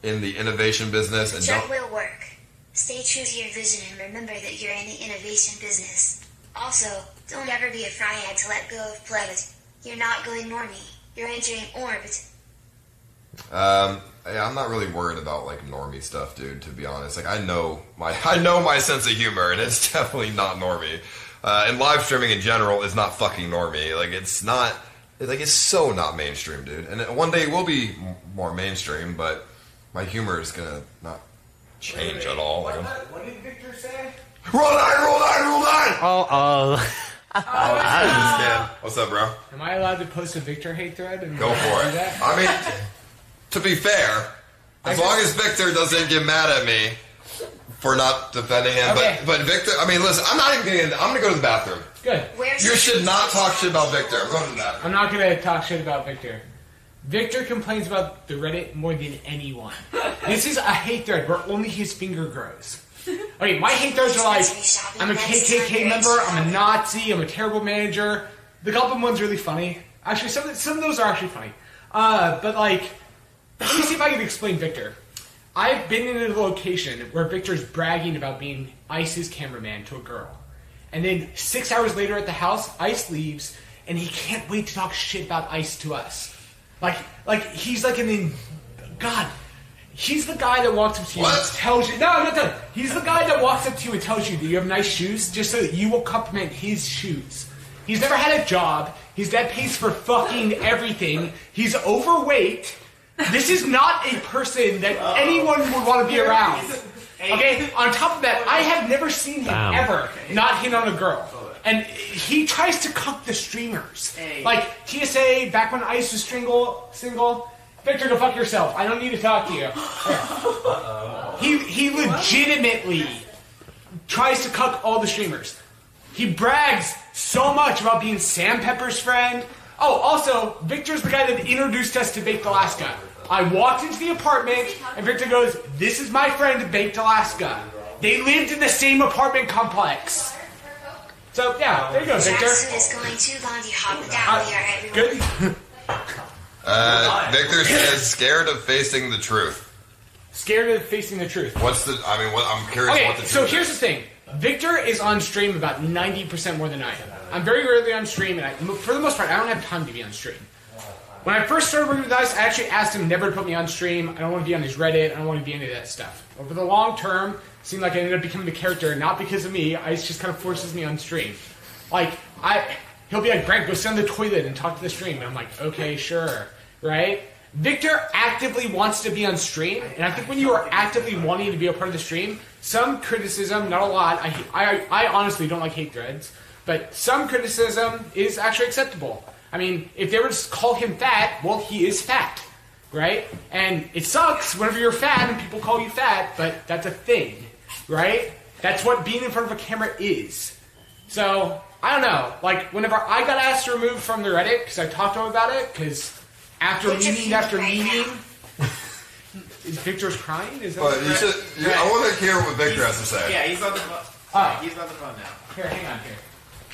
in the innovation business and That will work. Stay true to your vision and remember that you're in the innovation business. Also, don't ever be a fryhead to let go of plebit. You're not going normie. You're entering orbit. Yeah, I'm not really worried about like normie stuff, dude. To be honest, like I know my sense of humor, and it's definitely not normie. And live streaming in general is not fucking normie. Like it's not. It's so not mainstream, dude. And one day it will be more mainstream, but my humor is gonna not change at all. Like, what did Victor say? Roll 9, roll 9, roll 9! I understand. What's up, bro? Am I allowed to post a Victor hate thread? And go for it. I mean, to be fair, as long as Victor doesn't get mad at me for not defending him, okay. but Victor, I mean, listen, I'm not even getting into, I'm gonna go to the bathroom. Good. You should not talk shit about Victor. I'm going to the bathroom. I'm not gonna talk shit about Victor. Victor complains about the Reddit more than anyone. This is a hate thread where only his finger grows. Okay, my hate threads are like, I'm a KKK member, I'm a Nazi, I'm a terrible manager. The Goblin one's really funny. Actually, some of those are actually funny. But like, let me see if I can explain Victor. I've been in a location where Victor's bragging about being Ice's cameraman to a girl. And then 6 hours later at the house, Ice leaves, and he can't wait to talk shit about Ice to us. Like he's like God, he's the guy that walks up to you and tells you, no, I'm not done. He's the guy that walks up to you and tells you that you have nice shoes just so that you will compliment his shoes. He's never had a job. His dad pays for fucking everything. He's overweight. This is not a person that anyone would want to be around. Okay, on top of that, I have never seen him ever not hit on a girl. And he tries to cuck the streamers. Like, TSA, back when Ice was single, Victor, go fuck yourself. I don't need to talk to you. He legitimately tries to cuck all the streamers. He brags so much about being Sam Pepper's friend. Oh, also, Victor's the guy that introduced us to Baked Alaska. I walked into the apartment, and Victor goes, this is my friend, Baked Alaska. They lived in the same apartment complex. So, yeah, there you go, Victor. Is going too long to hop down here, everyone. Good. Victor says, scared of facing the truth. Scared of facing the truth. I'm curious what the truth is. So here's the thing. Victor is on stream about 90% more than I am. I'm very rarely on stream, and for the most part, I don't have time to be on stream. When I first started working with Ice, I actually asked him never to put me on stream. I don't want to be on his Reddit. I don't want to be any of that stuff. Over the long term, it seemed like I ended up becoming the character, not because of me. Ice just kind of forces me on stream. Like, he'll be like, Brent, go sit on the toilet and talk to the stream. And I'm like, okay, sure, right? Victor actively wants to be on stream, and I think when you are actively wanting to be a part of the stream, some criticism, not a lot, I honestly don't like hate threads, but some criticism is actually acceptable. I mean, if they were to call him fat, well, he is fat, right? And it sucks whenever you're fat and people call you fat, but that's a thing, right? That's what being in front of a camera is. So, I don't know. Like, whenever I got asked to remove from the Reddit, because I talked to him about it, because after meeting... Is Victor's crying? Is that I want to hear what Victor has to say. Yeah, he's on the phone. He's on the phone now. Here, hang on here.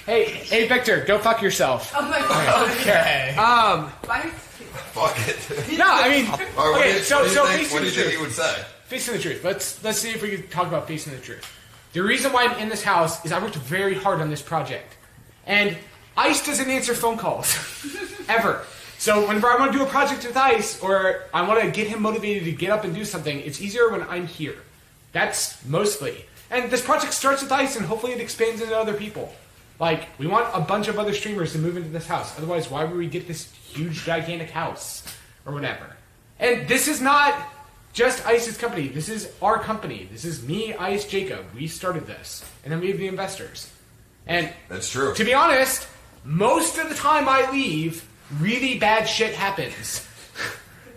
Hey, Victor, go fuck yourself. Oh my god. Okay. Fuck it. No, I mean, what do you think he would say? Facing the truth. Let's see if we can talk about facing the truth. The reason why I'm in this house is I worked very hard on this project, and Ice doesn't answer phone calls ever. So whenever I want to do a project with Ice, or I want to get him motivated to get up and do something, it's easier when I'm here. That's mostly. And this project starts with Ice, and hopefully it expands into other people. Like, we want a bunch of other streamers to move into this house. Otherwise, why would we get this huge, gigantic house? Or whatever. And this is not just Ice's company. This is our company. This is me, Ice, Jacob. We started this. And then we have the investors. And that's true. To be honest, most of the time I leave, really bad shit happens.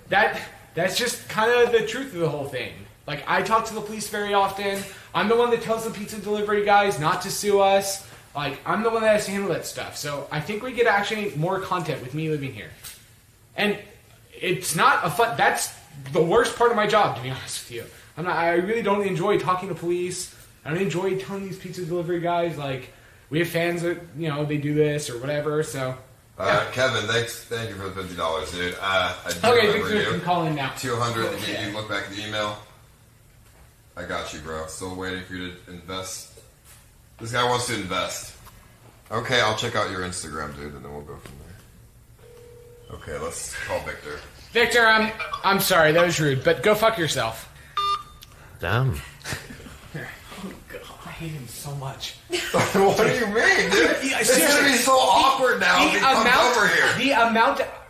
That's just kind of the truth of the whole thing. Like, I talk to the police very often. I'm the one that tells the pizza delivery guys not to sue us. Like, I'm the one that has to handle that stuff. So I think we get actually more content with me living here. And it's not a fun... That's the worst part of my job, to be honest with you. I really don't enjoy talking to police. I don't enjoy telling these pizza delivery guys, like, we have fans that, they do this or whatever. So Kevin, thank you for the $50, dude. I do Okay, remember Victor you. can call in now. 200 to get you look back at the email. I got you, bro. Still waiting for you to invest. This guy wants to invest. Okay, I'll check out your Instagram, dude, and then we'll go from there. Okay, let's call Victor. Victor, I'm sorry, that was rude, but go fuck yourself. Damn. Oh God, I hate him so much. What do you mean, dude? It's gonna be so awkward now if he comes over here.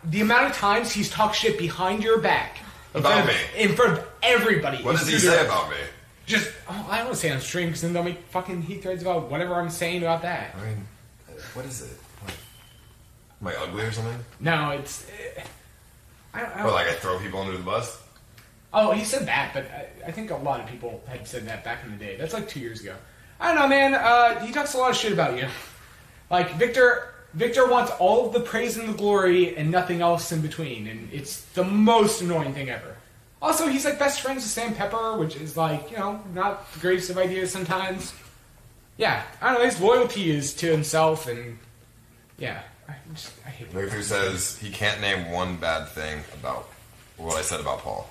The amount of times he's talked shit behind your back. About me. In front of everybody. What does he say about me? Just, I don't want to say on stream because then they'll make fucking heat threads about whatever I'm saying about that. I mean, what is it? What? Am I ugly or something? No, it's... I Or like I throw people under the bus? Oh, he said that, but I think a lot of people had said that back in the day. That's like 2 years ago. I don't know, man. He talks a lot of shit about you. Like, Victor wants all of the praise and the glory and nothing else in between, and it's the most annoying thing ever. Also, he's like best friends with Sam Pepper, which is like, not the greatest of ideas sometimes. Yeah, I don't know, his loyalty is to himself, and yeah, I hate him. Victor says he can't name one bad thing about what I said about Paul.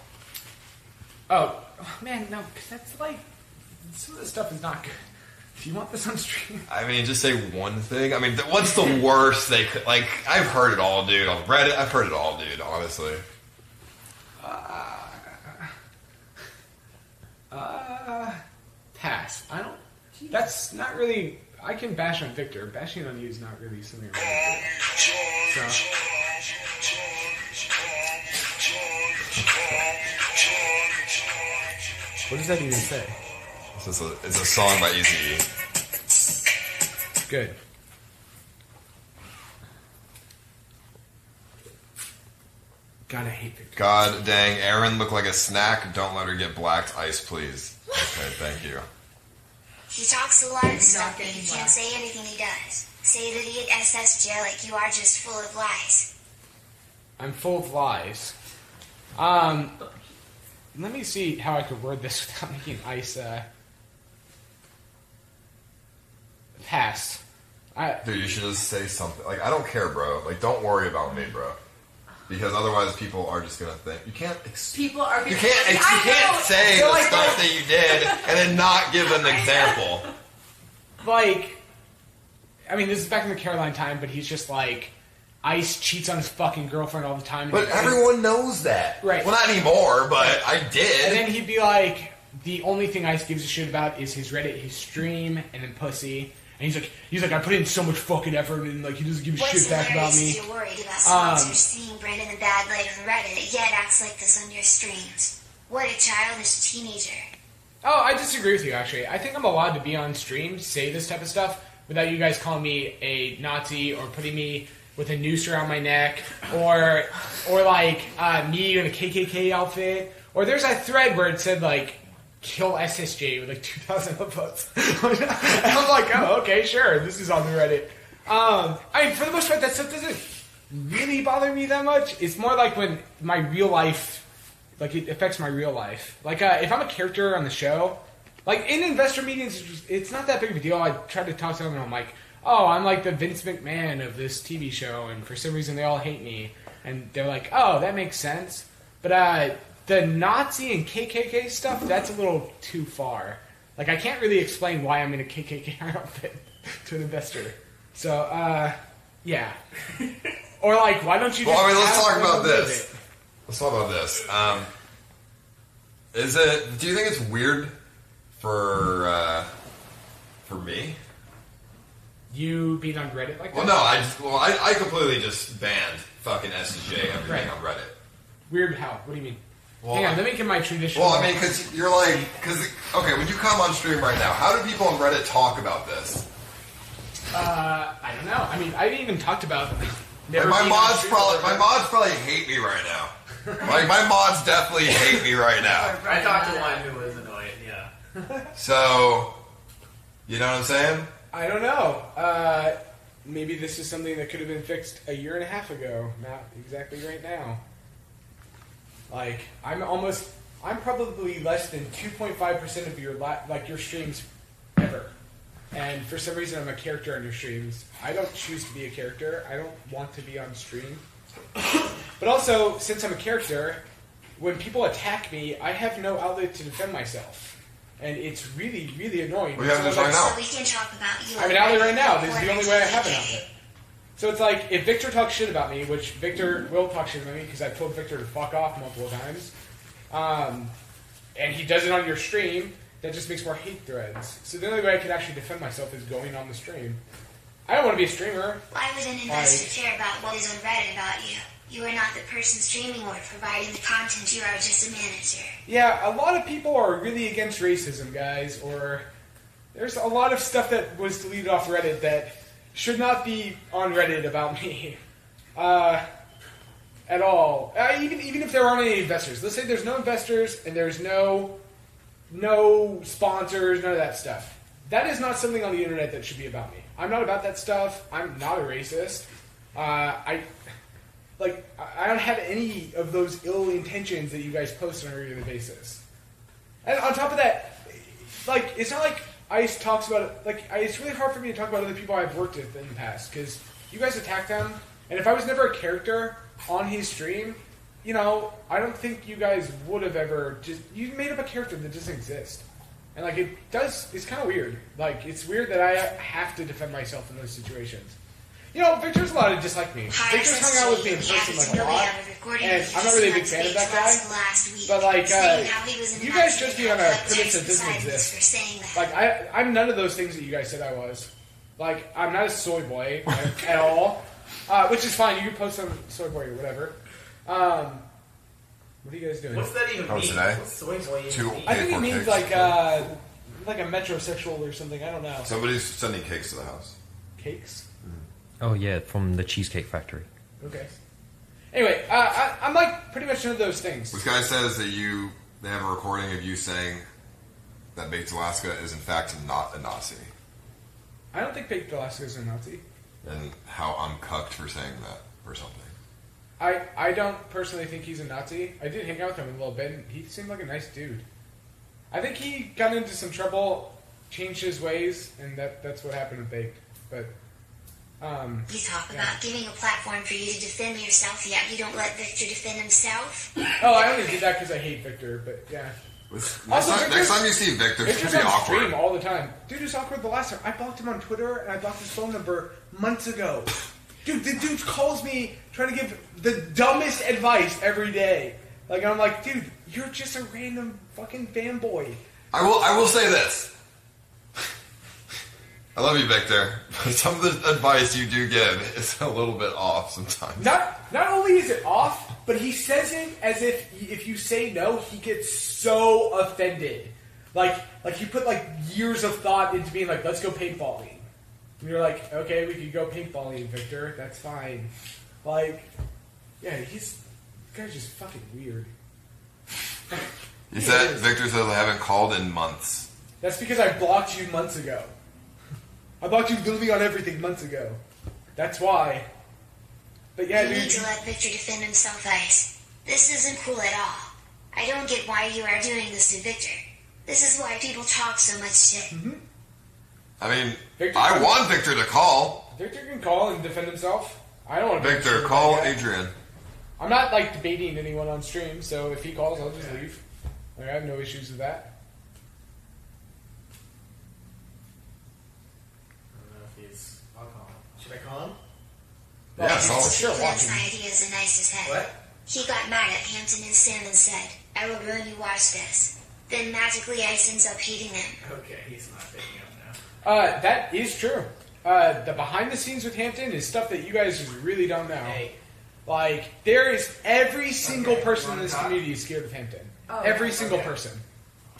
Oh, man, no, because that's like, some of this stuff is not good. Do you want this on stream? I mean, just say one thing. I mean, what's the worst they could... Like, I've heard it all, dude. On Reddit, I've heard it all, dude, honestly. Pass. I don't... That's not really... I can bash on Victor. Bashing on you is not really something I'm really good at. What does that even say? It's a song by Eazy-E. Good. God, I hate Victor. God dang, Aaron looked like a snack. Don't let her get blacked. Ice, please. Okay, thank you. He talks a lot of stuff, but you can't say anything he does. Say that he at SSJ like you are just full of lies. I'm full of lies. Let me see how I could word this without making Ice, pass. Dude, you should just say something. Like, I don't care, bro. Like, don't worry about me, bro. Because otherwise people are just gonna think... You can't... People are... You can't say the stuff that you did and then not give an example. Like, I mean, this is back in the Caroline time, but he's just like... Ice cheats on his fucking girlfriend all the time. But everyone knows that. Right. Well, not anymore, but I did. And then he'd be like, the only thing Ice gives a shit about is his Reddit, his stream, and then pussy. And he's like, I put in so much fucking effort, and like he doesn't give a shit back about me. You're worried about sponsors seeing Brent in the bad light on Reddit, yet acts like this on your streams. What a childish teenager. Oh, I disagree with you, actually. I think I'm allowed to be on stream, say this type of stuff, without you guys calling me a Nazi or putting me with a noose around my neck, or like me in a KKK outfit, or there's a thread where it said like kill SSJ with like 2,000 upvotes. And I'm like, oh, okay, sure, this is on the Reddit. I mean, for the most part, that stuff doesn't really bother me that much. It's more like when my real life, like it affects my real life. Like if I'm a character on the show, like in investor meetings, it's not that big of a deal. I try to talk to them and I'm like, oh, I'm like the Vince McMahon of this TV show, and for some reason they all hate me. And they're like, oh, that makes sense. But the Nazi and KKK stuff, that's a little too far. Like, I can't really explain why I'm in a KKK outfit to an investor. So, yeah. Or like, why don't you just... Well, I mean, let's talk about this. Let's talk about this. Do you think it's weird for me? You being on Reddit like that? Well, no, I completely just banned fucking SSJ everything on Reddit. Weird how? What do you mean? Well, Hang on, let me get my traditional... Well, I mean, because you're like... Okay, when you come on stream right now, how do people on Reddit talk about this? I don't know. I mean, I even talked about... Like my mods probably hate me right now. Like, my mods definitely hate me right now. I talked to one who was annoyed, yeah. So, you know what I'm saying? I don't know. Maybe this is something that could have been fixed a year and a half ago, not exactly right now. Like, I'm probably less than 2.5% of your streams ever. and for some reason I'm a character on your streams. I don't choose to be a character. I don't want to be on stream. But also, since I'm a character, when people attack me, I have no outlet to defend myself. And it's really, really annoying. We have this right now. So we can talk about you. I have an outlet right now. This is the only way I have an outlet. So it's like, if Victor talks shit about me, which Victor will talk shit about me because I've told Victor to fuck off multiple times, and he does it on your stream, that just makes more hate threads. So the only way I can actually defend myself is going on the stream. I don't want to be a streamer. Why would an investor care about what is on Reddit about you? You are not the person streaming or providing the content. You are just a manager. Yeah, a lot of people are really against racism, guys, or there's a lot of stuff that was deleted off Reddit that should not be on Reddit about me. At all. Even if there aren't any investors. Let's say there's no investors and there's no sponsors, none of that stuff. That is not something on the internet that should be about me. I'm not about that stuff. I'm not a racist. I don't have any of those ill intentions that you guys post on a regular basis. And on top of that, like, it's not like Ice talks about it. Like, it's really hard for me to talk about other people I've worked with in the past because you guys attack them. And if I was never a character on his stream, you know, I don't think you guys would have ever you made up a character that doesn't exist. And like, it's kind of weird. Like, it's weird that I have to defend myself in those situations. You know, Victor's allowed to dislike me. Victor's hung out with me in person like a lot, and I'm not really a big fan of that guy. But like, you guys judge me on a premise that doesn't exist. Like, I'm none of those things that you guys said I was. Like, I'm not a soy boy at all, which is fine. You can post on soy boy or whatever. What are you guys doing? What's that even mean? Today? What's soy boy even mean? I think it means like a metrosexual or something. I don't know. Somebody's sending cakes to the house. Cakes? Oh yeah, from the Cheesecake Factory. Okay. Anyway, I'm like pretty much none of those things. This guy says that they have a recording of you saying that Baked Alaska is in fact not a Nazi. I don't think Baked Alaska is a Nazi. And how I'm cucked for saying that or something. I don't personally think he's a Nazi. I did hang out with him a little bit, and he seemed like a nice dude. I think he got into some trouble, changed his ways, and that's what happened with Baked. But you talk about giving a platform for you to defend yourself, yet you don't let Victor defend himself. Oh, I only did that because I hate Victor, but yeah. Next time you see Victor, it's Victor's going to be on awkward. stream all the time. Dude, it's awkward the last time. I blocked him on Twitter, and I blocked his phone number months ago. Dude, the dude calls me trying to give the dumbest advice every day. Like, I'm like, dude, you're just a random fucking fanboy. I will say this. I love you, Victor, but some of the advice you do give is a little bit off sometimes. Not only is it off, but he says it as if you say no, he gets so offended. Like he put like years of thought into being like, let's go paintballing. And you're like, okay, we could go paintballing, Victor. That's fine. Like, yeah, this guy's just fucking weird. Victor says I haven't called in months. That's because I blocked you months ago. I blocked you literally on everything months ago. That's why. But yeah, you dude. need to let Victor defend himself, Ice. This isn't cool at all. I don't get why you are doing this to Victor. This is why people talk so much shit. Mm-hmm. I mean, I want Victor to call. Victor can call and defend himself. I don't want to. Victor, call Adrian. I'm not like debating anyone on stream, so if he calls, I'll just leave. Like, I have no issues with that. I'll call him. Should I call him? Yeah, call him. Sure, watch him. idea is the nicest head. What? He got mad at Hampton and Sam and said, I will ruin you, watch this. Then magically Ice ends up hating him. Okay, he's not picking up now. That is true. The behind the scenes with Hampton is stuff that you guys just really don't know. Hey. Like, there is every single person in this community is scared of Hampton. Every single person.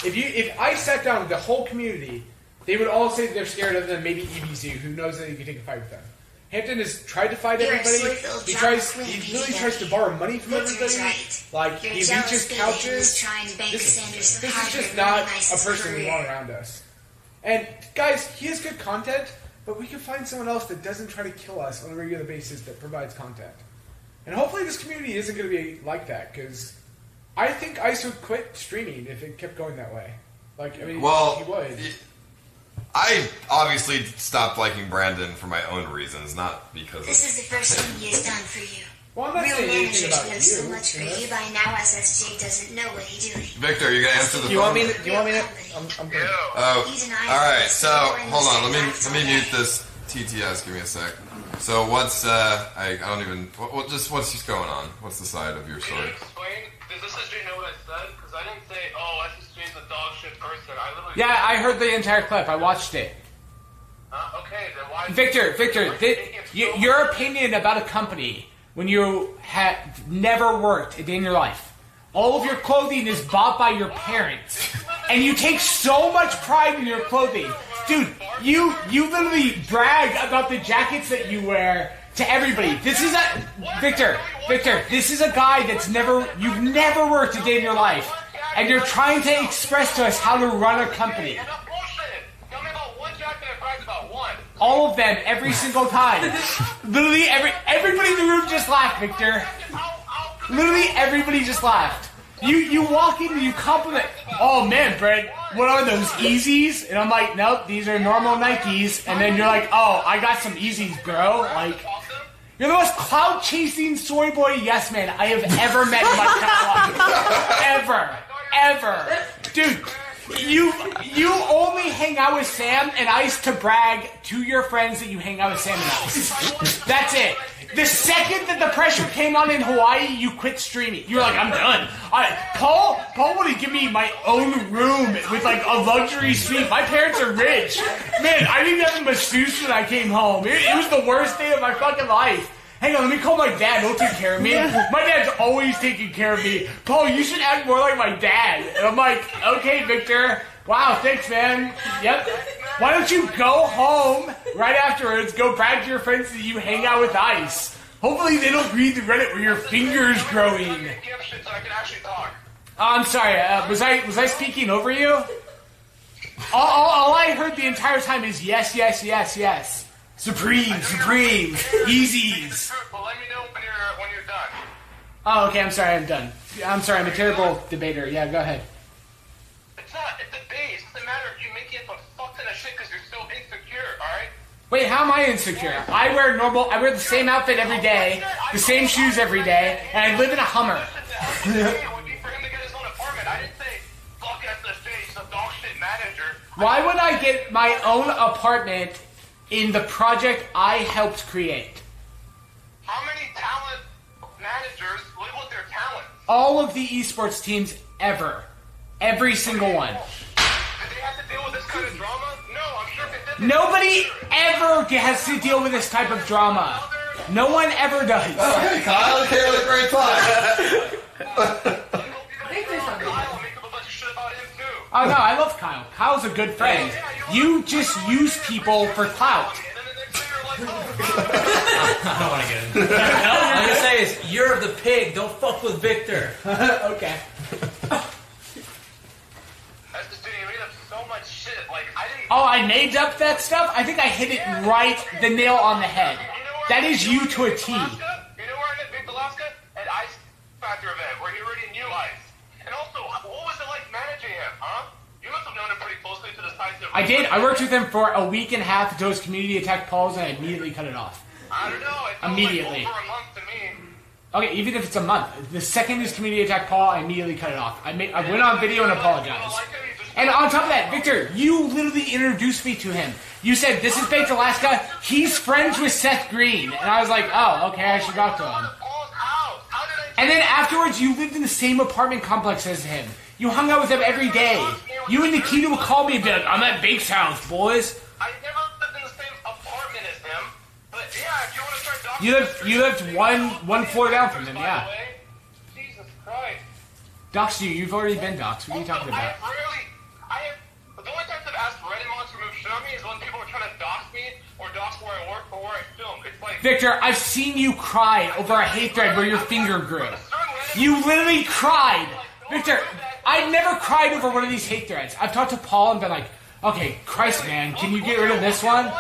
If I sat down with the whole community, they would all say that they're scared of them, maybe EBZ, who knows that he can take a fight with them. Hampton has tried to fight You're a everybody. sleuth, He John really Quinn, tries to borrow money from Victor's everybody. right. Like, You're he jealous reaches Billy, who was couches. trying to bank This Cassandra so is hard just to not ruin a Ice's person we career. want around us. And guys, he has good content, but we can find someone else that doesn't try to kill us on a regular basis that provides content. And hopefully this community isn't going to be like that, because I think Ice would quit streaming if it kept going that way. Like, I mean, Well, he would. I obviously stopped liking Brandon for my own reasons, not because This is the first thing he has done for you. Well, I'm not Real saying anything managers about know you. so much for you by now. SSJ doesn't know what he's doing. Victor, you're gonna answer the Do you phone. want me to? Do you want me to? I'm good. Oh, You deny all right. this, So you're hold on. in the Let same me life mute this TTS. Give me a sec. So what's I don't even what's just going on? What's the side of your Can story? you explain? Does SSJ know what I said? Because I didn't say, oh, SSJ's a dog shit person. I literally. Yeah, I heard the entire clip. I watched it. Okay, then why? Victor, your opinion about a company when you have never worked a day in your life. All of your clothing is bought by your parents. And you take so much pride in your clothing. Dude, you literally brag about the jackets that you wear to everybody. This is Victor, this is a guy you've never worked a day in your life. And you're trying to express to us how to run a company. Enough bullshit. Tell me about one jacket I bragged about one. All of them, every single time. Literally, everybody in the room just laughed, Victor. Literally, everybody just laughed. You walk in and you compliment. Oh man, Brent, what are those Yeezys? And I'm like, nope, these are normal Nikes. And then you're like, oh, I got some Yeezys, bro. Like, you're the most clout chasing soy boy yes man I have ever met in my entire life. Ever. Dude. You only hang out with Sam and Ice to brag to your friends that you hang out with Sam and Ice. That's it. The second that the pressure came on in Hawaii, you quit streaming. You're like, I'm done. Paul would give me my own room with like a luxury suite. My parents are rich. Man, I didn't have a masseuse when I came home. It was the worst day of my fucking life. Hang on, let me call my dad. He'll take care of me. My dad's always taking care of me. Paul, you should act more like my dad. And I'm like, okay, Victor. Wow, thanks, man. Yep. Why don't you go home right afterwards, go brag to your friends that you hang out with Ice. Hopefully they don't read the Reddit where your finger's growing. So I can actually talk. I'm sorry, was I speaking over you? All I heard the entire time is yes, yes, yes, yes. Supreme, Yeezys. But let me know when you're done. Oh, okay, I'm sorry, I'm done. I'm sorry, I'm a terrible debater. Yeah, go ahead. It's not. It's a base. It doesn't matter if you make it a fuck ton of shit because you're so insecure. All right. Wait, how am I insecure? I wear the same outfit every day, the same shoes every day, and I live in a Hummer. It would be for him to get his own apartment. I didn't say fuck SSJ, he's a dog shit manager. Why would I get my own apartment in the project I helped create? How many talent managers live with their talent? All of the esports teams ever. Every single one. Did they have to deal with this kind of drama? No, I'm sure if they did. Nobody ever has to deal with this type of drama. No one ever does. Oh, hey, Kyle, here with a great time. Oh no, I love Kyle. Kyle's a good friend. You just use people for clout. I don't want to get into it. All I'm going to say is, you're the pig. Don't fuck with Victor. Okay. Oh, I made up that stuff? I think I hit it right, the nail on the head. That is you to a T. You know where I met Victor Alaska? At Ice Factor event, where he already knew Ice. And also, what was it like managing him, huh? You must have known him pretty closely to the size of... I did. I worked with him for a week and a half until his community attacked Paul's, and I immediately cut it off. I don't know. It felt Immediately. like over a month to me. Okay, even if it's a month. The second his community attacked Paul, I immediately cut it off. I went on video and apologized. And on top of that, Victor, you literally introduced me to him. You said, this is Bates Alaska. He's friends with Seth Green. And I was like, oh, okay, I should talk to him. And then afterwards, you lived in the same apartment complex as him. You hung out with him every day. You and Nikita would call me and be like, I'm at Bates' house, boys. I never lived in the same apartment as him. But yeah, if you want to start doxing... You lived one floor down from him, yeah. Jesus Christ. Doxed you. You've already been doxed. What are you talking about? The only times I've asked Reddit mods to remove shit on me is when people are trying to dox me or dox where I work or where I film. It's like... Victor, I've seen you cry over a hate thread where your finger grew. You literally cried. Victor, I've never cried over one of these hate threads. I've talked to Paul and been like, okay, Christ, man, can you get rid of this one? Find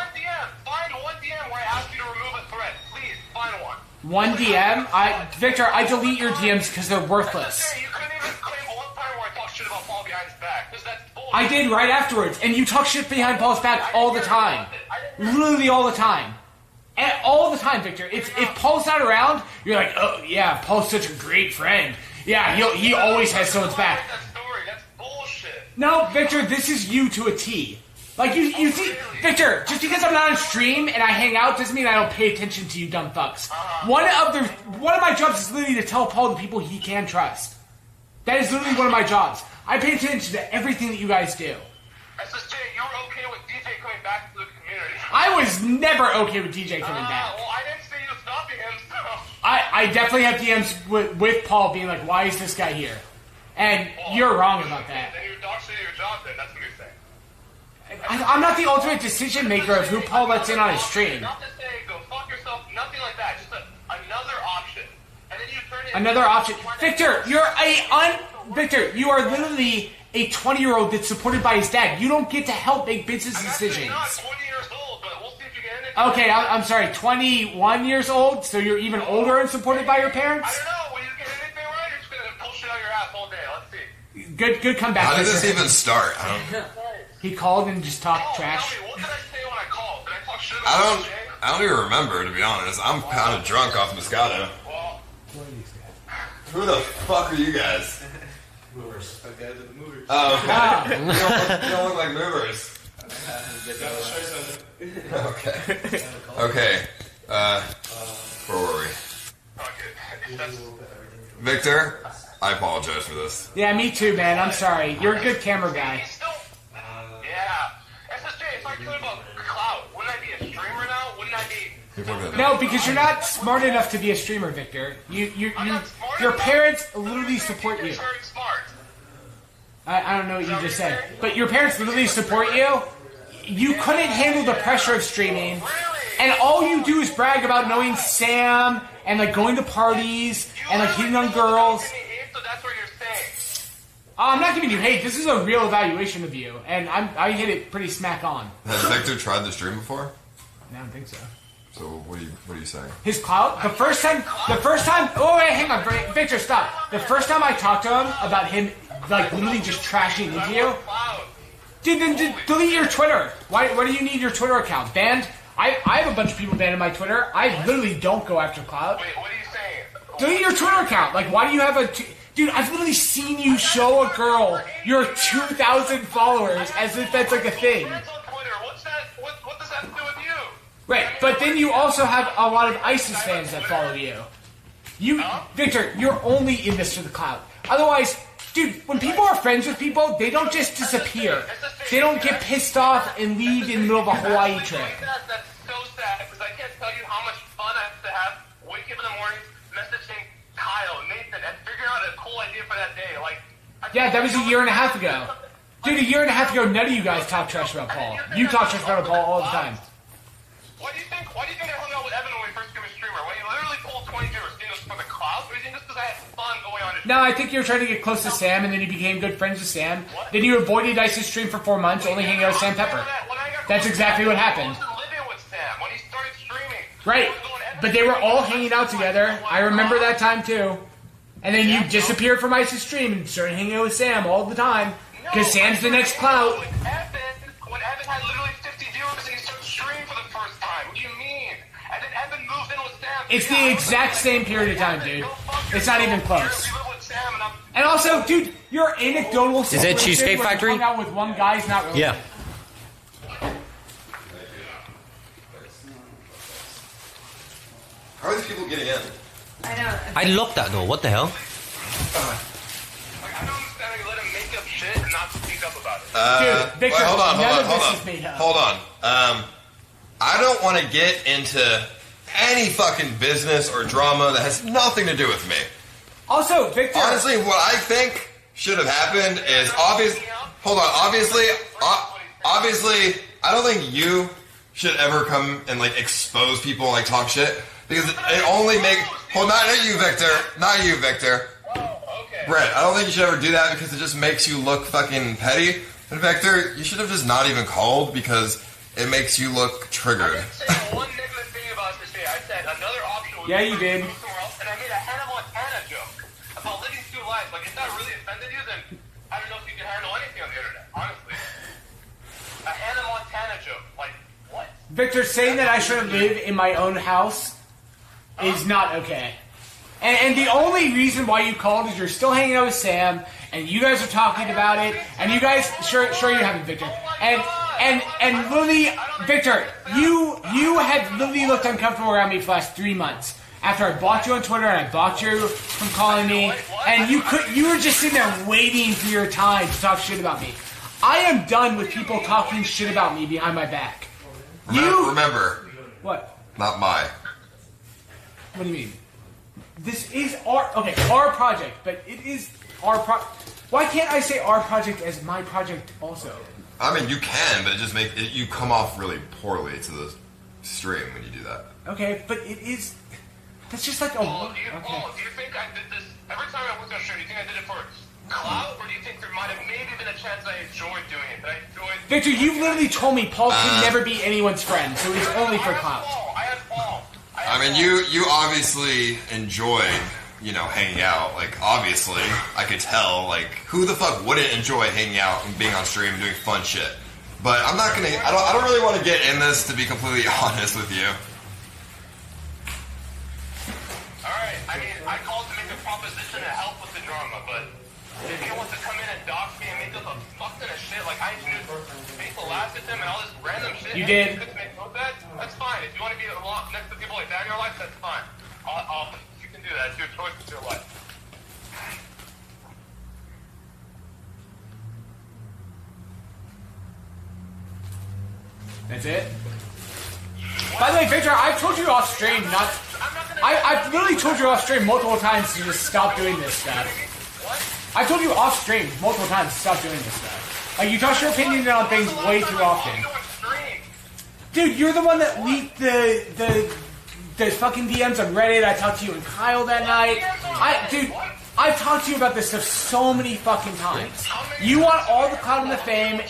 one DM where I ask you to remove a thread. Please, find one. One DM? Victor, I delete your DMs because they're worthless. You couldn't even claim one time where I talked shit about Paul behind his back. Because that's bullshit. I did right afterwards, and you talk shit behind Paul's back all the time. Literally all the time. And all the time, Victor. If Paul's not around, you're like, oh yeah, Paul's such a great friend. Yeah, he always has someone's back. That story, that's bullshit. No, Victor, this is you to a T. Like, you see, Victor, just because I'm not on stream and I hang out doesn't mean I don't pay attention to you dumb fucks. One of my jobs is literally to tell Paul the people he can trust. That is literally one of my jobs. I pay attention to everything that you guys do. SSJ, you were okay with DJ coming back to the community. I was never okay with DJ coming back. Well, I didn't see you stopping him, so... I definitely have DMs with Paul being like, why is this guy here? And you're wrong about that. Then you're dog shitting your job then, that's what you're saying. I'm not the ultimate decision maker of who Paul lets in on his stream. Not to say go fuck yourself, nothing like that. Just another option. And then you turn it Another option. Victor, Victor, you are literally a 20-year-old that's supported by his dad. You don't get to help make business decisions. I'm not 20 years old, but we'll see if you get in it. Okay, I'm sorry, 21 years old, so you're even older and supported by your parents? I don't know, when you get anything right, you're just gonna pull shit out your ass all day. Let's see. Good comeback. How did this Victor. even start? I don't. He called and just talked trash. Tell me, what did I say when I called? Did I talk shit about Jay? I don't even remember, to be honest. I'm kind of drunk off Moscato. Well, Who the fuck are you guys? Movers. That guys are the movers. Oh, okay. Ah. You don't look like movers. Okay. Okay. Where were we? fuck it. That's... Victor, I apologize for this. Yeah, me too, man. I'm sorry. You're a good camera guy. He's still... Yeah. SSJ, it's like talking about clout. Wouldn't I be a streamer now? Wouldn't I be... No, because you're not smart enough to be a streamer, Victor. Your parents literally support you. You're very smart. I don't know what you just said, but your parents literally support you. You couldn't handle the pressure of streaming, and all you do is brag about knowing Sam and like going to parties and like hitting on girls. So that's what you're saying. I'm not giving you hate. This is a real evaluation of you, and I hit it pretty smack on. Has Victor tried the stream before? I don't think so. So what are you saying? His clout? The first time, oh wait, hang on, Victor, stop. The first time I talked to him about him, like, literally just trashing into you, dude, then delete your Twitter. Why do you need your Twitter account? Banned? I have a bunch of people banned on my Twitter. I literally don't go after clout. Wait, what are you saying? Delete your Twitter account. Like, why do you have a... Dude, I've literally seen you show a girl your 2,000 followers as if that's like a thing. Friends on Twitter. What's that? What does that have to do with you? Right, but then you also have a lot of ISIS fans that follow you. Victor, you're only in this for the clout. Otherwise, dude, when people are friends with people, they don't just disappear. They don't get pissed off and leave in the middle of a Hawaii trip. That's so sad because I can't tell you how much fun I have to have waking up in the morning, messaging Kyle, Nathan, and figuring out a cool idea for that day. Like, Yeah, that was a year and a half ago. Dude, a year and a half ago, none of you guys talk trash about Paul. You talk trash about Paul all the time. Why do you think I hung out with Evan when we first became a streamer? When he literally pulled 20 viewers, do you think it was for the clout, or do you think it's because I had fun going on? No, I think you were trying to get close to Sam, and then you became good friends with Sam. Then you avoided ISIS stream for 4 months, only hanging out with Sam Pepper. That's exactly what happened. I wasn't living with Sam when he started streaming. Right, but they were all hanging out together. I remember that time too. And then you disappeared from ISIS stream and started hanging out with Sam all the time because Sam's the next clout. When Evan had literally 50 viewers and he started streaming for the first time. What do you mean? And then Evan moved in with Sam. It's the exact same period of time, dude. It's not even close. And also, dude, your anecdotal Is it Cheesecake when you Factory? hung out with one guy is not really. Yeah. How are these people getting in? I don't. I locked that door. What the hell? Like, I don't understand how you let him make up shit and not speak up about it. Dude, Victor, none of this is made up. Hold on. I don't want to get into any fucking business or drama that has nothing to do with me. Also, Victor. Honestly, what I think should have happened is Hold on. Obviously, I don't think you should ever come and like expose people and like talk shit because it only makes. Not you, Victor. Oh, okay. Brent, I don't think you should ever do that because it just makes you look fucking petty. And Victor, you should have just not even called because it makes you look triggered. I didn't say one negative thing about this day. I said another option would Yeah, be you to did. go somewhere else, and I made a Hannah Montana joke about living two lives. Like, if that really offended you, then I don't know if you can handle Victor, saying that I shouldn't live in my own house is not okay. And the only reason why you called is you're still hanging out with Sam, and you guys are talking about it, and you guys, sure you haven't, Victor. And literally, Victor, you have literally looked uncomfortable around me for the last 3 months. After I blocked you on Twitter and I blocked you from calling me, and you were just sitting there waiting for your time to talk shit about me. I am done with people talking shit about me behind my back. Remember. What? Not my. What do you mean? This is our project, but it is our Why can't I say our project as my project also? I mean, you can, but it just makes you come off really poorly to the stream when you do that. Okay, but it is. That's just like a. Paul, do you think I did this every time I worked on a show? Do you think I did it for clout, or do you think there might have maybe been a chance I enjoyed doing it? That I enjoyed. Victor, you literally told me Paul can never be anyone's friend, so it's only for clout. I had Paul. I mean, you obviously enjoyed, hanging out. Like, obviously, I could tell. Like, who the fuck wouldn't enjoy hanging out and being on stream and doing fun shit? But I'm not gonna. I don't really want to get in this, to be completely honest with you. All right. I mean, I called to make a proposition to help with the drama, but if he wants to come in and dox me and make up a fuck ton of shit, like I used faithful laughs at him and all this random shit. You did. That's fine. If you want to be next to people like that in your life, that's fine. You can do that. It's your choice. It's your life. That's it? By the way, Victor, I've told you off stream I've literally told you off stream multiple times to just stop doing this stuff. I've told you off stream multiple times to stop doing this stuff. Like, you toss your opinion on things way too often. Dude, you're the one that leaked the fucking DMs on Reddit. I talked to you and Kyle that night. I've talked to you about this stuff so many fucking times. You want all the clout and the fame,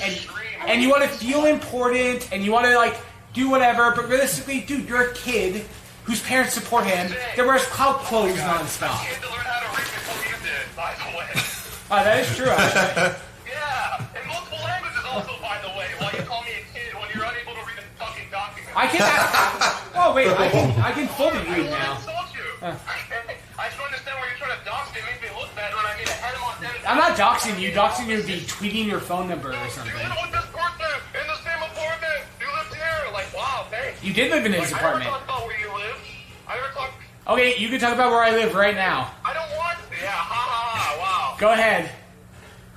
and you want to feel important, and you want to, like, do whatever, but realistically, dude, you're a kid whose parents support him that wears clout clothes nonstop. Oh, that is true, actually. Yeah, in multiple languages also, by the way, while you call me a kid when you're unable to read a fucking document. I can. Oh wait, I can fully read now. I just don't understand where you're trying to dox me. It makes me look bad when I mean a head on dead. I'm not doxing you. Doxing you would be tweeting your phone number or something. You live with this person in the same apartment. You lived here. Like, wow, thanks. You did live in his apartment. I never talked about where you live. I never talked. Okay, you can talk about where I live right now. I don't want to. Yeah, wow. Go ahead.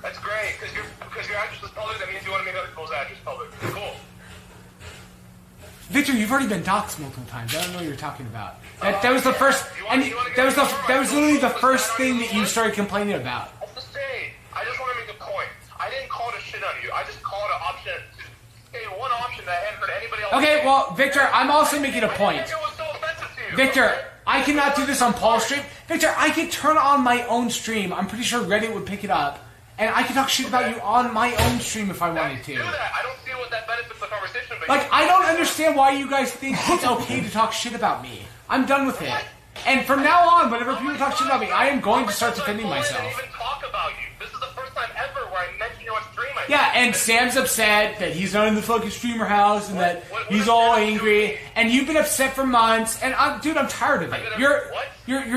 That's great, because your address is public. That means you want to make other people's address public. Cool. Victor, you've already been doxxed multiple times. I don't know what you're talking about. That was the first, and that was literally the first thing that you started complaining about. I'm just saying. I just want to make a point. I didn't call to shit on you. I just called an option to say one option that I hadn't heard anybody else. Okay, well, Victor, I'm also making a point. I think it was so offensive to you. Victor, I cannot do this on Paul's stream. Victor, I could turn on my own stream. I'm pretty sure Reddit would pick it up. And I could talk shit about you on my own stream if I wanted to. Do that. I don't see what that benefits the conversation. But like, I don't understand why you guys think it's okay to talk shit about me. I'm done with it. And from now on, whenever people talk shit about me, I am going to start defending myself. I didn't even talk about you. This is the first time ever where I mentioned you on stream. Yeah, and Sam's upset that he's not in the fucking streamer house and that he's all angry. And you've been upset for months. And dude, I'm tired of it. You're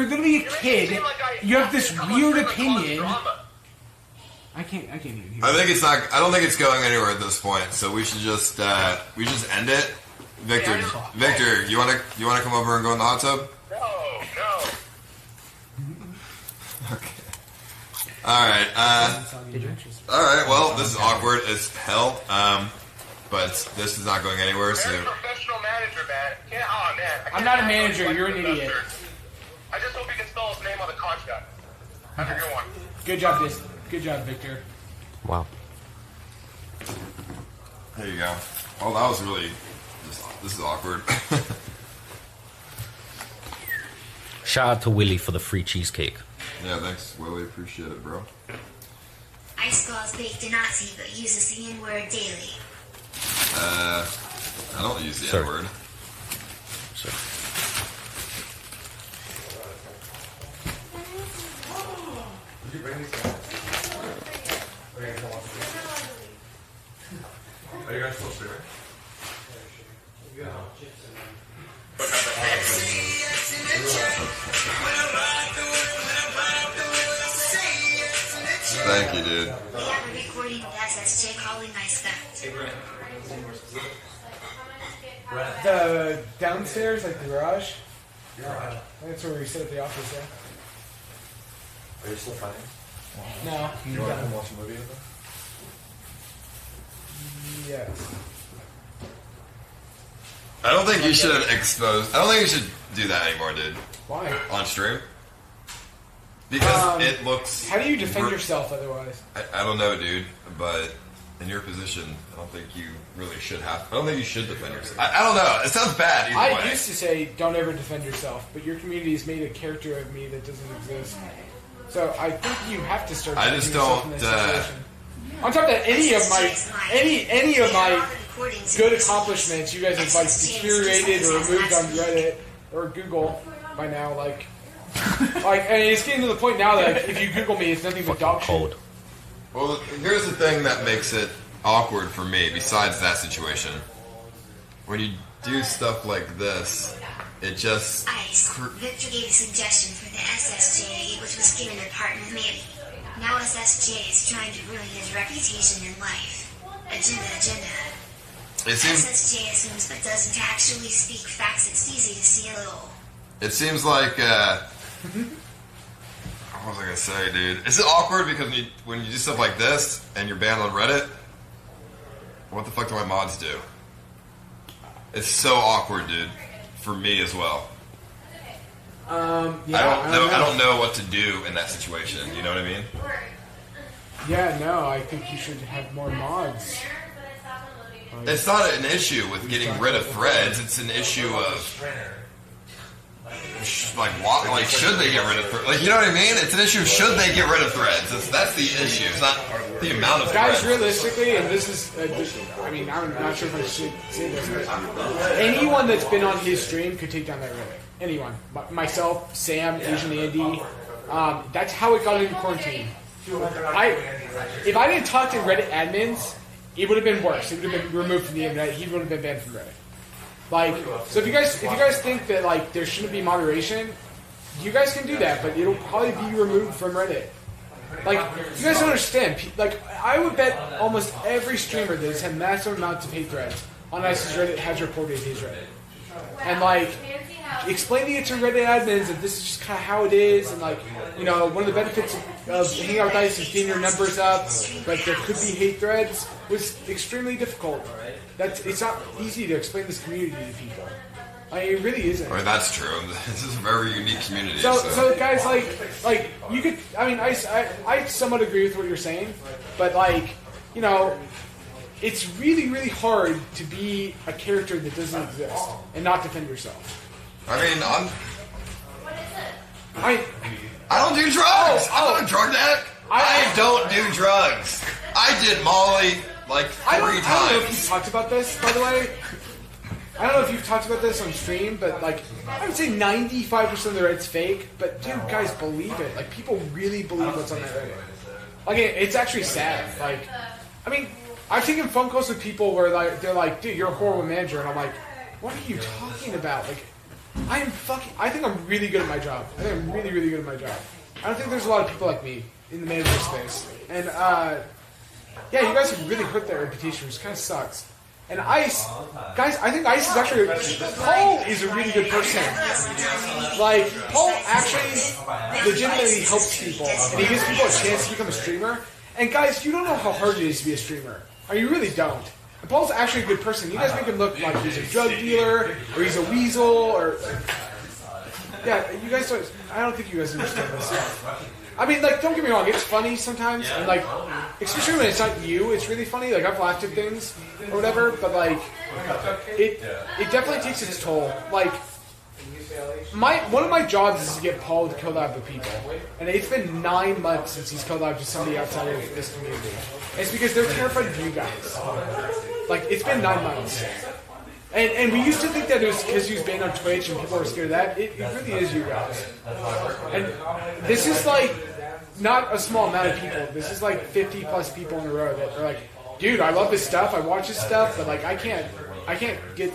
literally a kid. You have this weird opinion. I can't even hear. I don't think it's going anywhere at this point. So we should just end it. Victor, you wanna come over and go in the hot tub? No. Okay. All right. Well, this is awkward as hell. But this is not going anywhere. So. You're a professional manager, man. Man. I'm not a manager. You're an idiot. I just hope you can spell his name on the contract. Have a good one. Good job, Victor. Wow. There you go. Oh, that was really. This is awkward. Shout out to Willie for the free cheesecake. Yeah, thanks, Willie. Appreciate it, bro. Ice calls baked a Nazi, but uses the N-word daily. I don't use the Sorry. N-word. Sorry. Did you bring these guys? Are you guys still streaming? Thank you, dude. We have a recording of SSJ calling my stuff. The downstairs, like the garage. That's where we sit at the office. Yeah. Are you still fighting? No. You want to come watch a movie with us? Yes. I don't think you should expose. I don't think you should do that anymore, dude. Why? On stream. Because it looks. How do you defend yourself otherwise? I don't know, dude. But in your position, I don't think you really should have. I don't think you should defend yourself. I don't know. It sounds bad either way. I used to say, don't ever defend yourself, but your community has made a character of me that doesn't exist. So I think you have to start. I just yourself don't. in that situation. On top of that, any of my good accomplishments, you guys have like deteriorated or removed on Reddit or Google by now. Like, and it's getting to the point now that if you Google me, it's nothing but dog shit. Well, here's the thing that makes it awkward for me. Besides that situation, when you do stuff like this, it just. Ice. Victor gave a suggestion for the SSJ, which was given a partner maybe. Now SSJ is trying to ruin his reputation in life. Agenda. It seems. SSJ assumes but doesn't actually speak facts. It's easy to see a little. It seems like. What was I gonna say, dude? Is it awkward because when you do stuff like this and you're banned on Reddit? What the fuck do my mods do? It's so awkward, dude. For me as well. Yeah, I don't know what to do in that situation. You know what I mean? Yeah, no, I think you should have more mods. It's not an issue with getting rid of threads. It's an issue of like should they get rid of threads? Like, you know what I mean? It's an issue of should they get rid of threads. That's the issue. It's not the amount of Guys, threads. realistically, and this is, I mean, I'm not sure if I should say this, but anyone that's been on his stream could take down that Reddit. Anyone. Myself, Sam, Asian Andy. That's how it got into quarantine. If I didn't talk to Reddit admins, it would have been worse. It would have been removed from the internet. He would have been banned from Reddit. Like, so if you guys think that like there shouldn't be moderation, you guys can do that, but it'll probably be removed from Reddit. Like, you guys don't understand. Like, I would bet almost every streamer that has had massive amounts of hate threads on ISIS Reddit has reported his Reddit. And like, explaining it to Reddit admins that this is just kind of how it is, and like, you know, one of the benefits of hanging out with ISIS is getting your numbers up, but there could be hate threads, was extremely difficult. It's not easy to explain this community to people. I mean, it really isn't. I mean, that's true. This is a very unique community. So guys, like you could. I mean, I somewhat agree with what you're saying, but like, you know, it's really, really hard to be a character that doesn't exist and not defend yourself. I mean, I don't do drugs. I'm not a drug addict. I don't do drugs. I did Molly like 3 times. I don't know if you've talked about this, by the way. I don't know if you've talked about this on stream, but like, I would say 95% of the Reddit's fake. But dude, guys, believe it. Like, people really believe what's on that Reddit. Like, it's actually sad. Like, I mean, I've taken phone calls with people where like they're like, "Dude, you're a horrible manager," and I'm like, "What are you talking about?" Like, I think I'm really good at my job. I think I'm really, really good at my job. I don't think there's a lot of people like me in the manager space. And yeah, you guys have really hurt that reputation, which kind of sucks. And Ice, guys, I think Ice is actually, Paul is a really good person. Like, Paul actually legitimately helps people, and he gives people a chance to become a streamer. And guys, you don't know how hard it is to be a streamer. Or you really don't. And Paul's actually a good person. You guys make him look like he's a drug dealer, or he's a weasel, or... Yeah, you guys don't... I don't think you guys understand this stuff. I mean, like, don't get me wrong, it's funny sometimes, and like, especially when it's not you, it's really funny. Like, I've laughed at things, or whatever, but like, it definitely takes its toll. Like, one of my jobs is to get Paul to collab with people, and it's been 9 months since he's collabed with somebody outside of this community. And it's because they're terrified of you guys. Like, it's been 9 months. And we used to think that it was because he was banned on Twitch and people were scared of that. It really is you guys. And this is like not a small amount of people. This is like 50 plus people in a row that are like, dude, I love this stuff. I watch this stuff, but like I can't get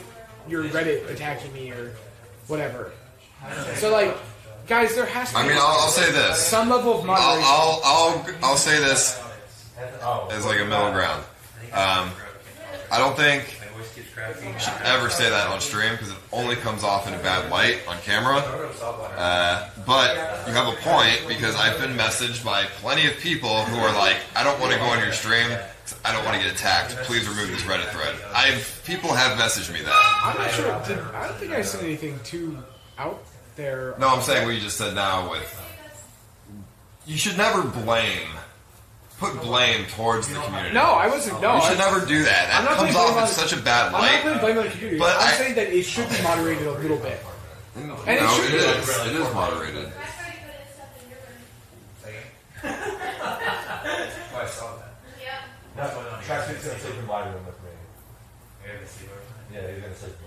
your Reddit attacking me or whatever. So like, guys, there has to be. I mean, I'll say this. Some level of moderation. I'll say this as like a middle ground. I don't think you should ever say that on stream because it only comes off in a bad light on camera. But you have a point because I've been messaged by plenty of people who are like, I don't want to go on your stream. I don't want to get attacked. Please remove this Reddit thread. People have messaged me that. I'm not sure. I don't think I said anything too out there. No, I'm saying what you just said now with... You should never put blame towards the community. No, I wasn't. No, you should never do that. That comes off in such a bad light. I'm not really blaming the community. But I'm saying that it should be moderated a little bit. And it is. It is moderated. I saw that. Tracksuit's gonna sleep in my room with me. Yeah, he's gonna sleep in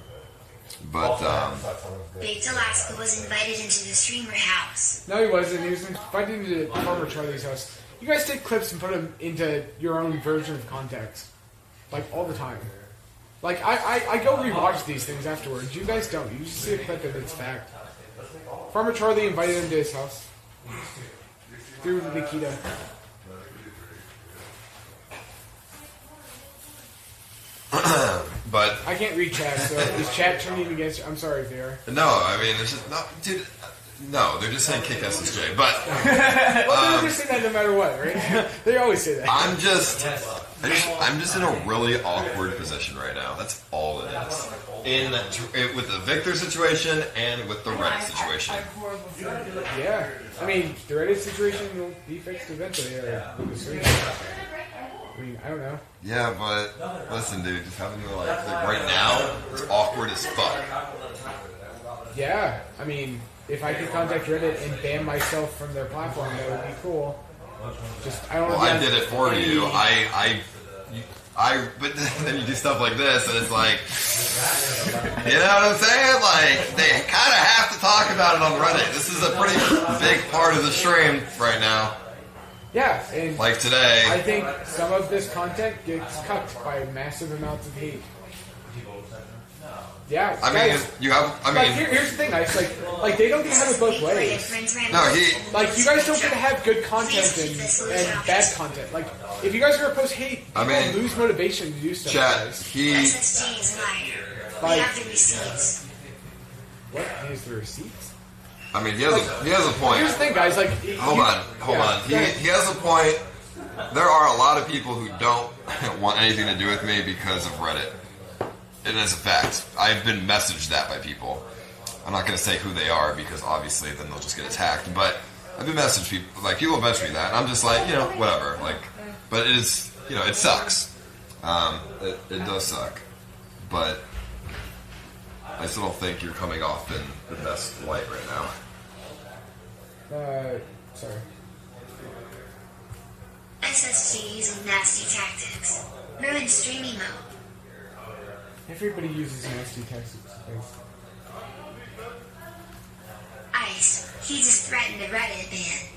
my room. But, Baked Alaska was invited into the streamer house. No, he wasn't. He was invited into Farmer Charlie's house. You guys take clips and put them into your own version of context. Like, all the time. Like, I go rewatch these things afterwards. You guys don't. You just see a clip and it's fact. Farmer Charlie invited him to his house. Through Nikita. but I can't read chat, so is chat turning against you? I'm sorry, VR. no, I mean, it's just not, dude. No, they're just saying kick SSJ. But well, they're just saying that no matter what, right? They always say that. I'm just in a really awkward position right now. That's all it is. With the Victor situation and with the Reddit situation. Yeah, I mean, the Reddit situation will be fixed eventually. I mean, I don't know. Yeah, but listen, dude, just having to like right now, it's awkward as fuck. Yeah, I mean, if I could contact Reddit and ban myself from their platform, that would be cool. Just I don't know. Well, I did it for you. But then you do stuff like this, and it's like, you know what I'm saying? Like, they kind of have to talk about it on Reddit. This is a pretty big part of the stream right now. Yeah, and like today. I think some of this content gets cut by massive amounts of hate. Yeah, I mean, guys, you have. I mean, like, here's the thing, guys. Like they don't get to have it both ways. No, like you guys don't get to have good content and bad content. Like if you guys are gonna post hate, you lose motivation to do stuff. Chat, SSJ is a liar. We have the receipts. What? He has the receipts? I mean, he has a point. Here's the thing, guys. Like, hold on. He has a point. There are a lot of people who don't want anything to do with me because of Reddit. And as a fact, I've been messaged that by people. I'm not going to say who they are because obviously then they'll just get attacked. But I've been messaged people, like people have messaged me that, and I'm just like, whatever. Like, but it is, it sucks. It does suck. But I still don't think you're coming off in the best light right now. Sorry. SSJ using nasty tactics. Ruined streaming mode. Everybody uses nasty tactics. Ice. He just threatened a Reddit ban.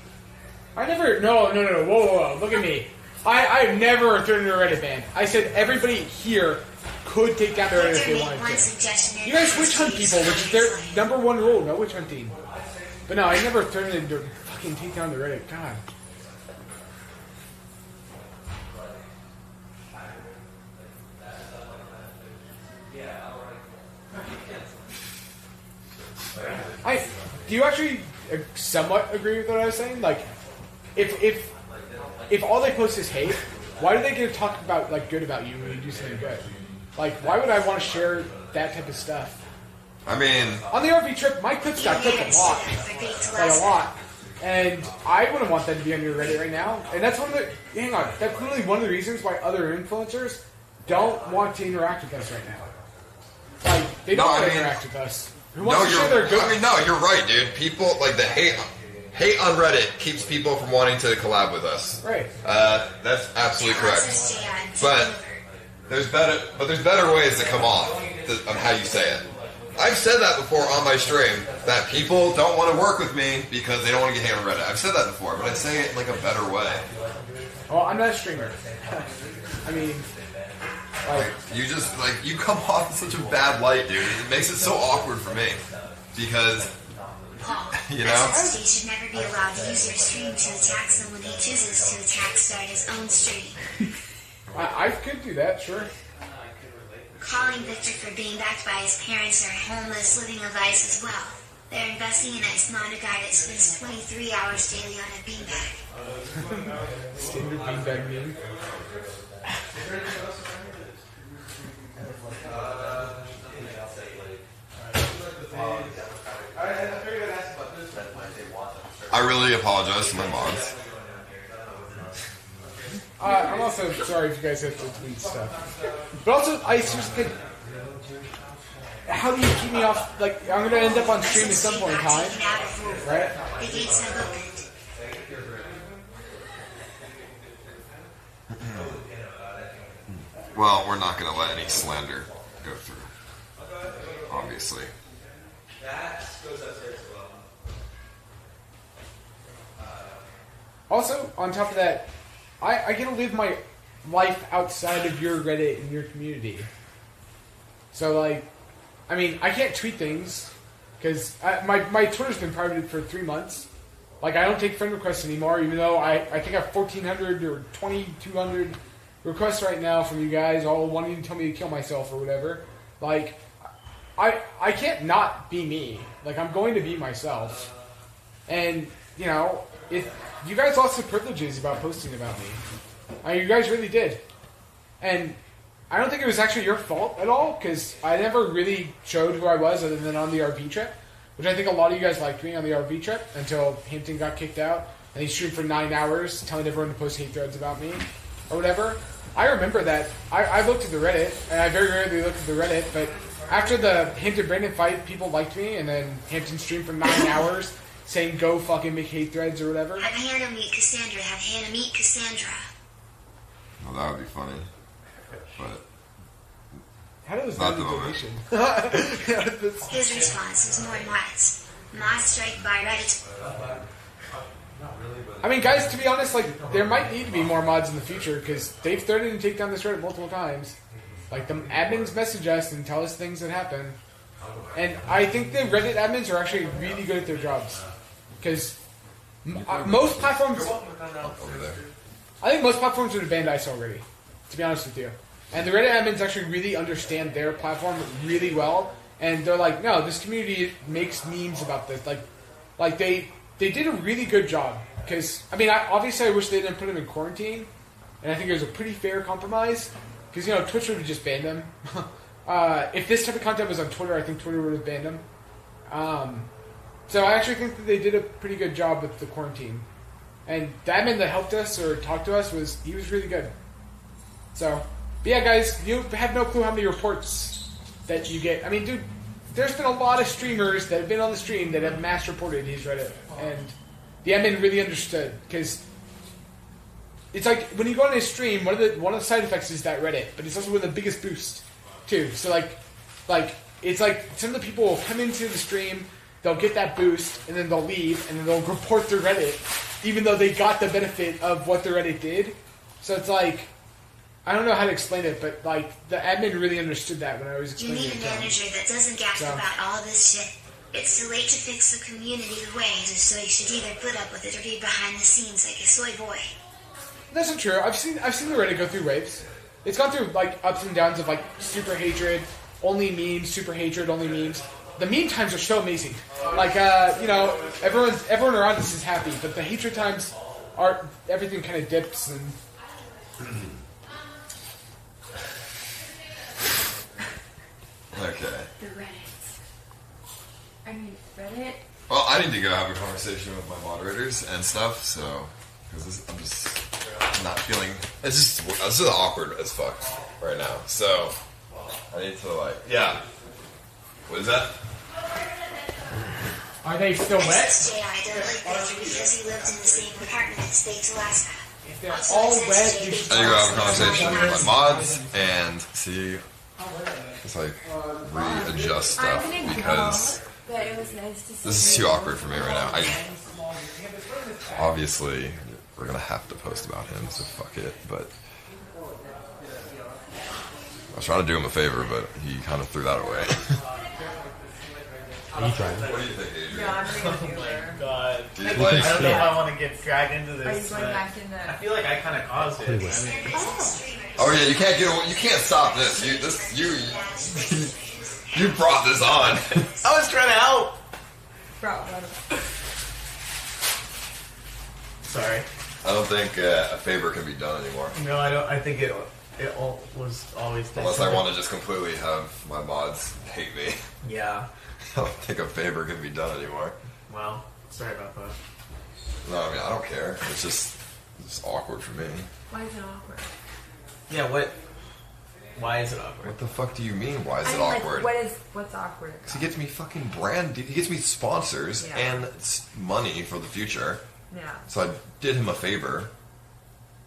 I never. No. Whoa. Look at me. I've never threatened a Reddit ban. I said everybody here could take down their Reddit if they wanted to. You guys witch hunt people, which is their number one rule. No witch hunting. But no, I never threatened to fucking take down the Reddit. God. Do you actually somewhat agree with what I was saying? Like, if all they post is hate, why do they get to talk about like good about you when you do something good? Like, why would I want to share that type of stuff? I mean, on the RV trip, my clips got clipped a lot, like a lot, and I wouldn't want that to be on your Reddit right now. And that's one of the that's literally one of the reasons why other influencers don't want to interact with us right now. Like, they don't want to interact with us. You're right, dude. People like the hate on Reddit keeps people from wanting to collab with us. Right. That's absolutely correct. But there's better ways to come off on how you say it. I've said that before on my stream that people don't want to work with me because they don't want to get hate on Reddit. I've said that before, but I say it in like a better way. Well, I'm not a streamer. I mean, Like, you just, like, you come off in such a bad light, dude. It makes it so awkward for me. Because, Paul, you know? SSJ should never be allowed to use your stream to attack someone he chooses to attack. Start his own stream. I could do that, sure. Calling Victor for being backed by his parents are homeless living of ice as well. They're investing in ice, not a guy that spends 23 hours daily on a beanbag. Standard beanbag meme. I really apologize to my mods. I'm also sorry if you guys have to tweet stuff. But also, I just think, how do you keep me off? Like, I'm going to end up on stream at some point in time, right? The gates have opened. Well, we're not going to let any slander go through. Obviously. Also, on top of that, I get to live my life outside of your Reddit and your community. So, like, I mean, I can't tweet things, because my Twitter's been private for 3 months. Like, I don't take friend requests anymore, even though I think I have 1,400 or 2,200 requests right now from you guys, all wanting to tell me to kill myself or whatever. Like, I can't not be me. Like, I'm going to be myself. And, you know, if you guys lost the privileges about posting about me. I mean, you guys really did. And I don't think it was actually your fault at all, because I never really showed who I was other than on the RV trip, which I think a lot of you guys liked me on the RV trip until Hampton got kicked out, and he streamed for 9 hours telling everyone to post hate threads about me or whatever. I remember that. I looked at the Reddit, and I very rarely look at the Reddit, but after the Hampton Brandon fight, people liked me, and then Hampton streamed for 9 hours saying go fucking make hate threads or whatever. Have Hannah meet Cassandra. Have Hannah meet Cassandra. Well, that would be funny. But How does Not that the moment. donation? His response is more mods. Mods strike by Reddit. I mean, guys, to be honest, like, there might need to be more mods in the future, because they've threatened to take down this Reddit multiple times. Like, the admins message us and tell us things that happen. And I think the Reddit admins are actually really good at their jobs. Because most platforms... over there. I think most platforms would have banned ICE already, to be honest with you. And the Reddit admins actually really understand their platform really well. And they're like, no, this community makes memes about this. Like they did a really good job. Because, I mean, obviously I wish they didn't put him in quarantine. And I think it was a pretty fair compromise. Because, you know, Twitch would have just banned him. If this type of content was on Twitter, I think Twitter would have banned him. So I actually think that they did a pretty good job with the quarantine. And the admin that helped us or talked to us, he was really good. So, but yeah, guys, you have no clue how many reports that you get. I mean, dude, there's been a lot of streamers that have been on the stream that have mass reported his Reddit. And the admin really understood. Because it's like, when you go on his stream, one of the side effects is that Reddit. But it's also one of the biggest boosts, too. So, like, it's like some of the people will come into the stream, they'll get that boost, and then they'll leave, and then they'll report their Reddit, even though they got the benefit of what the Reddit did. So it's like, I don't know how to explain it, but like, the admin really understood that when I was You explaining need it a to them. manager that doesn't gap So- about all this shit. It's too late to fix the community the way it is, so you should either put up with it or be behind the scenes like a soy boy. That's not true. I've seen the Reddit go through waves. It's gone through like ups and downs of like super hatred, only memes, super hatred, only memes. The meme times are so amazing. Like you know, everyone around us is happy, but the hatred times are everything kind of dips and. Okay. The Reddit. I mean, Reddit. Well, I need to go have a conversation with my moderators and stuff, so... Because I'm just not feeling... This is awkward as fuck right now, so... I need to, like... Yeah. What is that? Are they still wet? SSJ, I don't like Victor because he lived in the same apartment as Stakes, Alaska. If they're Also, all SSJ wet, you big should... I need to go have a dogs conversation and with my mods and see... Just, like, readjust stuff, I'm gonna because... go, but it was nice to see This is you. too awkward for me right now. Obviously, we're gonna have to post about him, so fuck it. But was trying to do him a favor, but he kind of threw that away. Are you trying? What do you think, Adrian? Yeah, I'm gonna go Uber. God. Do you like? I don't know if I want to get dragged into Are you this. going but back in I the... feel like I kind of caused it. I mean, Oh yeah, you can't get away. You can't stop this. You brought this on. I was trying to help. Bro, let him... Sorry. I don't think a favor can be done anymore. No, I don't. I think it all was always done. Unless I want to just completely have my mods hate me. Yeah. I don't think a favor can be done anymore. Well, sorry about that. No, I mean, I don't care. It's just awkward for me. Why is it awkward? Yeah. What? Why is it awkward? What the fuck do you mean? Why is it like, awkward? what's awkward? Because he gets me fucking he gets me sponsors Yeah. and money for the future. Yeah. So I did him a favor,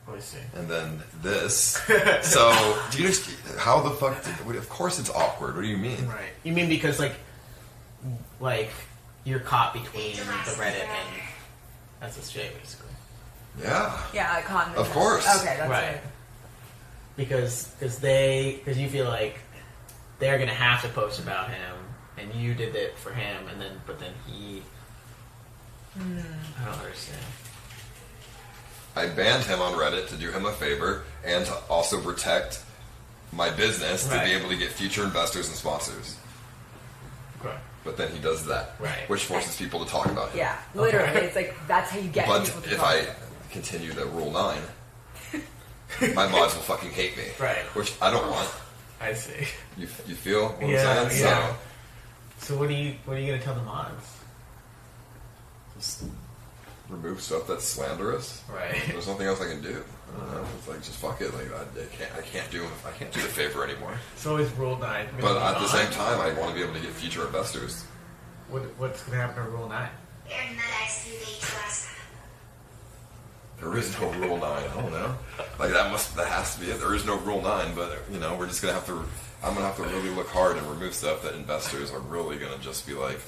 Let me see. and then this. So, do you just, how the fuck, of course it's awkward. What do you mean? Right. You mean because like you're caught between the Reddit and SSJ basically. Yeah. Yeah, like cotton. Of course. Okay, that's Right. it. Because you feel like they're gonna have to post about him, and you did it for him, but then he. I don't understand. I banned him on Reddit to do him a favor and to also protect my business to Right. be able to get future investors and sponsors. Right. But then he does that, Right. which forces people to talk about him. Yeah, literally, Okay. it's like that's how you get But people to if talk. I continue the Rule 9, my mods will fucking hate me. Right. Which I don't want. I see. You feel what Yeah, I'm saying? yeah. So what are you gonna tell the mods? So just remove stuff that's slanderous. Right. There's nothing else I can do. I don't know. It's like just fuck it. Like I can't do the favor anymore. It's always Rule 9. But at the same time, I want to be able to get future investors. What's gonna happen to Rule 9? There is no Rule 9. I don't know. Like that has to be it. There is no Rule 9, but we're just gonna have to. I'm gonna have to really look hard and remove stuff that investors are really gonna just be like,